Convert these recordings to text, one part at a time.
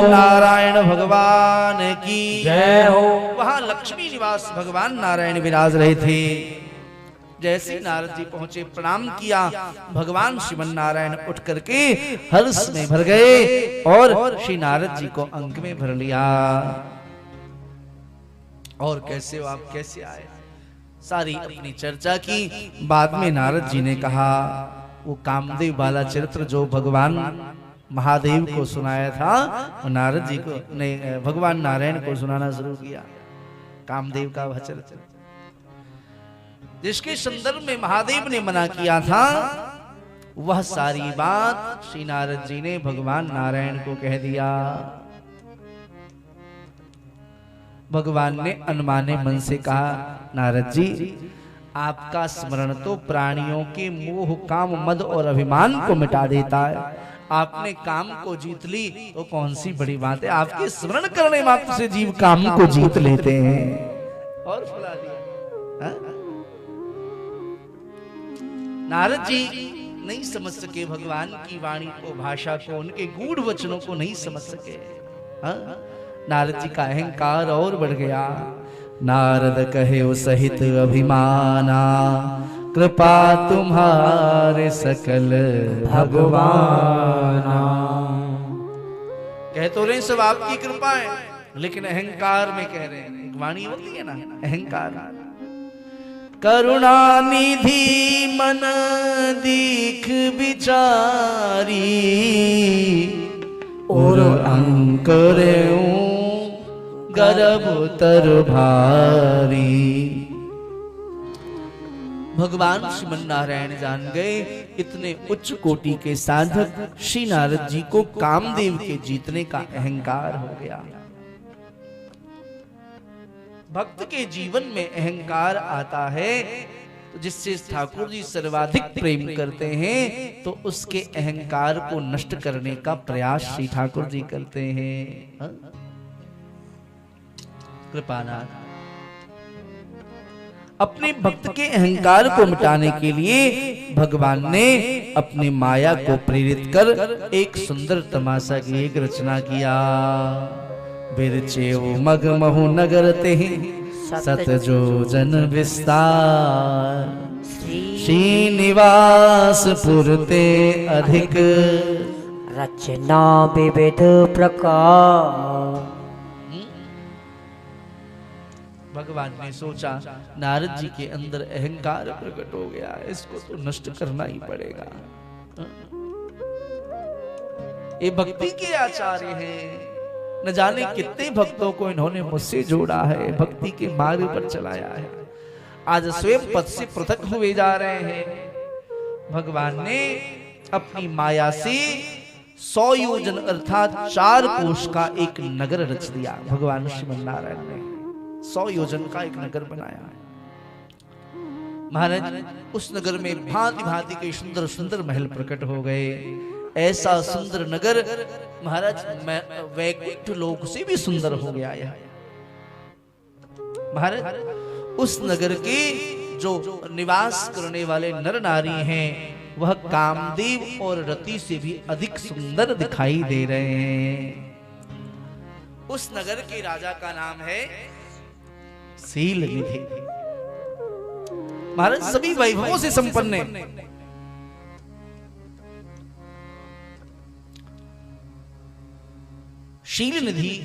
नारायण भगवान की जय हो। वहां लक्ष्मी निवास भगवान नारायण विराज रहे थे। जैसे नारद जी पहुंचे, प्रणाम किया, भगवान श्रीमन नारायण उठ करके हर्ष में भर गए और श्री नारद जी को अंक में भर लिया। और कैसे हो आप, कैसे आए, सारी अपनी चर्चा की। बाद में नारद जी ने कहा, वो कामदेव वाला चरित्र जो भगवान महादेव को सुनाया था, और नारद जी को ने भगवान नारायण को सुनाना शुरू किया। कामदेव का वचन जिसके संदर्भ में महादेव ने मना किया था, वह सारी बात श्री नारद जी ने भगवान नारायण को कह दिया। भगवान ने अनमाने मन से कहा, नारद जी आपका स्मरण तो प्राणियों के मोह, काम, मद और अभिमान को मिटा देता है। आपने काम को जीत ली तो कौन सी बड़ी बात है। आपके स्मरण करने मात्र से जीव काम को जीत लेते हैं। और फुला दिया। हा? नारद जी नहीं समझ सके भगवान की वाणी को, भाषा को, उनके गूढ़ वचनों को नहीं समझ सके। हा? नारद जी का अहंकार और बढ़ गया। नारद कहे सहित अभिमाना, कृपा तुम्हारे सकल भगवाना। कह तो रहे सब आपकी कृपा है, लेकिन अहंकार में कह रहे हैं। एक वाणी होती है ना, अहंकार। करुणा निधि मन दीख विचारी, और अंकरे गर्भ तर भारी। भगवान श्रीमन नारायण जान गए, इतने उच्च कोटि के साधक श्री नारद जी को कामदेव के जीतने का अहंकार हो गया। भक्त के जीवन में अहंकार आता है तो जिससे ठाकुर जी सर्वाधिक प्रेम करते हैं, तो उसके अहंकार को नष्ट करने का प्रयास श्री ठाकुर जी करते हैं। कृपानाथ अपने भक्त के अहंकार को मिटाने के लिए भगवान ने अपनी माया को प्रेरित कर एक सुंदर तमाशा की एक रचना किया। बिरचे मग महु नगर ते सत जो जन विस्तार, श्रीनिवास पुरते अधिक रचना विविध प्रकार। भगवान ने सोचा, नारद जी के अंदर अहंकार प्रकट हो गया, इसको तो नष्ट करना ही पड़ेगा। ये भक्ति के आचार्य हैं, न जाने कितने भक्तों को इन्होंने मुझसे जोड़ा है, भक्ति के मार्ग पर चलाया है। आज स्वयं पद से पृथक हुए जा रहे हैं। भगवान ने अपनी माया से 100 योजन अर्थात 4 कोश का एक नगर रच दिया। भगवान श्रीमन नारायण ने 100 योजन का एक नगर बनाया है। महाराज उस नगर में भांति भांति के सुंदर सुंदर महल प्रकट हो गए। ऐसा सुंदर नगर महाराज वैकुंठ लोक से भी सुंदर हो गया है। महाराज उस नगर के जो निवास करने वाले नर नारी हैं, वह कामदेव और रति से भी अधिक सुंदर दिखाई दे रहे हैं। उस नगर के राजा का नाम है शील निधि। महाराज सभी वैभवों से संपन्न है। शील निधि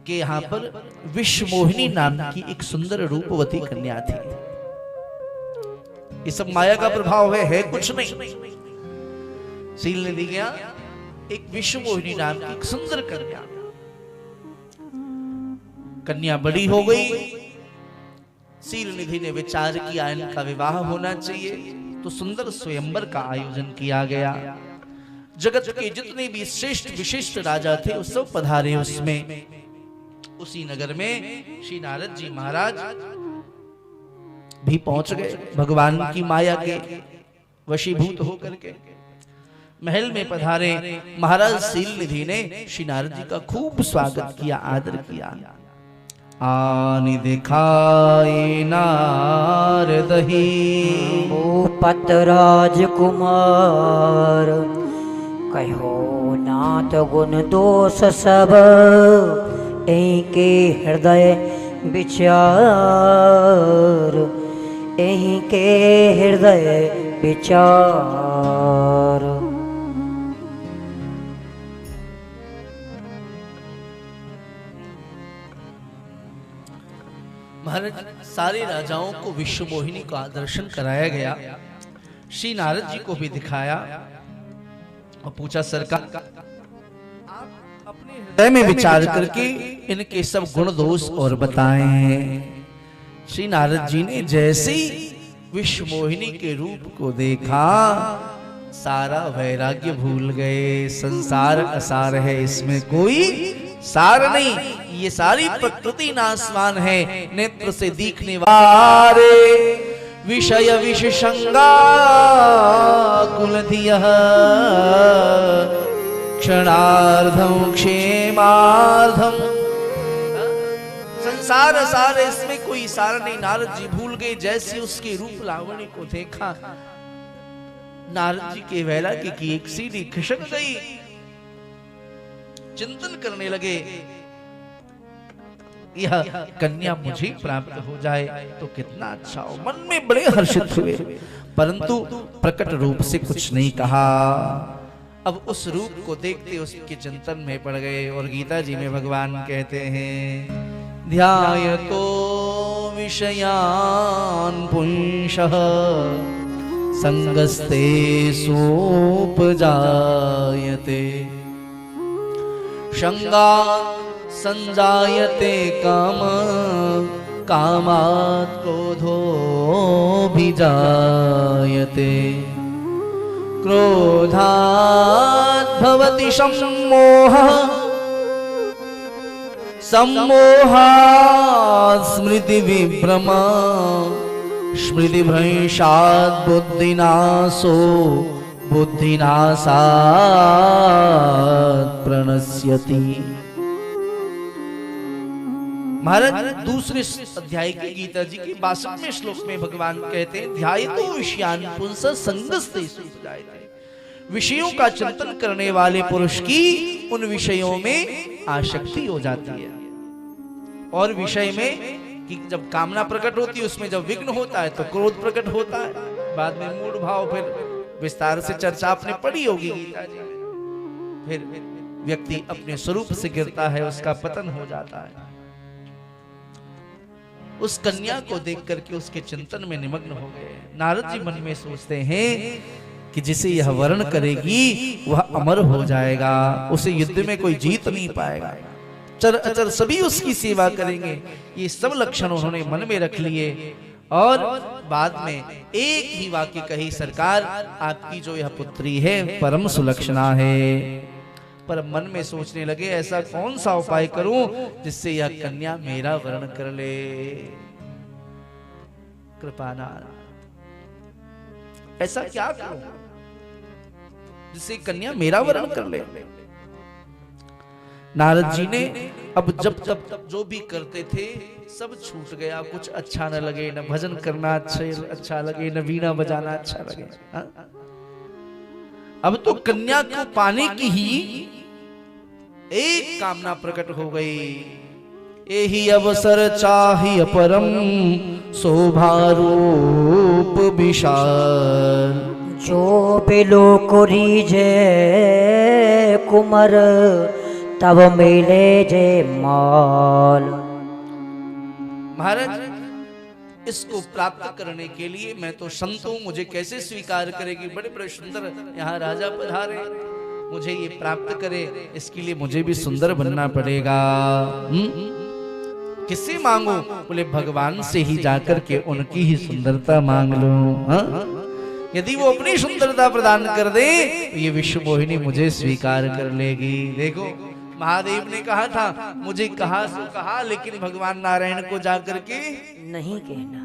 के यहां पर विश्वमोहिनी नाम की एक सुंदर रूपवती कन्या थी। ये सब माया का प्रभाव है कुछ नहीं। शील निधि के यहां एक विश्वमोहिनी नाम की एक सुंदर कन्या बड़ी हो गई। शील निधि ने विचार किया, इनका विवाह होना चाहिए, तो सुंदर स्वयंवर का आयोजन किया गया। जगत के जितने भी श्रेष्ठ विशिष्ट राजा थे, उस सब पधारे उसमें। उसी नगर में श्री नारद जी महाराज भी पहुंच गए, भगवान की माया के वशीभूत होकर के महल में पधारे। महाराज शील निधि ने श्री नारद जी का खूब स्वागत किया, आदर किया। आनि दिखाई नारदहि भूपत राजकुमार, कहो नाथ गुण दोष सब एहि के हृदय विचार, एहि के हृदय विचार। महाराज सारे राजाओं को विश्व मोहिनी का दर्शन कराया गया, श्री नारद जी को भी दिखाया और पूछा सरकार आप अपने हृदय में विचार करके इनके सब गुण दोष और बताएं। श्री नारद जी ने जैसे ही विश्व मोहिनी के रूप को देखा सारा वैराग्य भूल गए। संसार असार है, इसमें कोई सार नहीं, ये सारी प्रकृति नासवान है, नेत्र से दिखने वाले विषय विषंगा कुलधियः क्षणार्धम क्षेमार्धम। संसार सार, इसमें कोई सार नहीं। नारद जी भूल गए, जैसे उसके रूप लावण्य को देखा नारद जी के वैराग्य की एक सीढ़ी खिसक गई। चिंतन करने लगे यह कन्या मुझे प्राप्त हो जाए तो कितना अच्छा हो। मन में बड़े हर्षित हुए, परंतु प्रकट रूप से कुछ नहीं कहा। अब उस रूप को देखते उसके चिंतन में पड़ गए। और गीता जी में भगवान कहते हैं ध्यायतो विषयान् पुंसः संगस्ते सोपजायते शंगात् संजायते काम कामात् क्रोधोऽभिजायते क्रोधात् भवति सम्मोहः सम्मोहात् स्मृति विभ्रमा स्मृतिभ्रंशात् बुद्धिनाशो बुद्धिनाशात् प्रणश्यति। महाराज दूसरे अध्याय की गीता जी के 62वें श्लोक में भगवान कहते हैं ध्यायतो विषयान् पुंसः संगस्ते सुजायते। विषयों का चिंतन करने वाले पुरुष की उन विषयों में आसक्ति हो जाती है। और विषय में कि जब कामना प्रकट होती है उसमें जब विघ्न होता है तो क्रोध प्रकट होता है। बाद में मूढ़ भाव, फिर विस्तार से चर्चा आपने पढ़ी होगी गीता जी में। फिर व्यक्ति अपने स्वरूप से गिरता है, उसका पतन हो जाता है। उस कन्या को देख करके उसके चिंतन में निमग्न हो गए। नारद जी मन में सोचते हैं कि जिसे यह वर्ण करेगी वह अमर हो जाएगा, उसे युद्ध में कोई जीत नहीं पाएगा, चर अचर सभी उसकी सेवा करेंगे। ये सब लक्षण उन्होंने मन में रख लिए और बाद में एक ही वाक्य कही सरकार आपकी जो यह पुत्री है परम सुलक्षणा है। पर मन में सोचने लगे ऐसा कौन सा उपाय करूं जिससे यह कन्या मेरा वर्ण कर ले। कृपानाथ ऐसा क्या करूं जिससे कन्या मेरा वर्ण कर ले। नारद जी ने अब जब जो भी करते थे सब छूट गया। कुछ अच्छा न लगे, न भजन करना अच्छा लगे, न वीणा बजाना अच्छा लगे। अब तो कन्या को पाने की ही एक कामना प्रकट हो गई। यही अवसर चाहिए परम शोभारूप विशाल। जो बिलो कुरीजे कुमर तब मिले जे माल। महाराज इसको प्राप्त करने के लिए मैं तो संत हूं, मुझे कैसे स्वीकार करेगी। बड़े बड़े सुंदर यहाँ राजा पधारे, मुझे ये प्राप्त करे इसके लिए मुझे भी सुंदर बनना पड़ेगा। किससे मांगू? बोले भगवान से ही जाकर के उनकी ही सुंदरता मांग लो। यदि वो अपनी सुंदरता प्रदान कर दे तो ये विश्व मोहिनी मुझे स्वीकार कर लेगी। देखो महादेव ने कहा था मुझे कहा सो कहा, लेकिन भगवान नारायण को जाकर के नहीं कहना।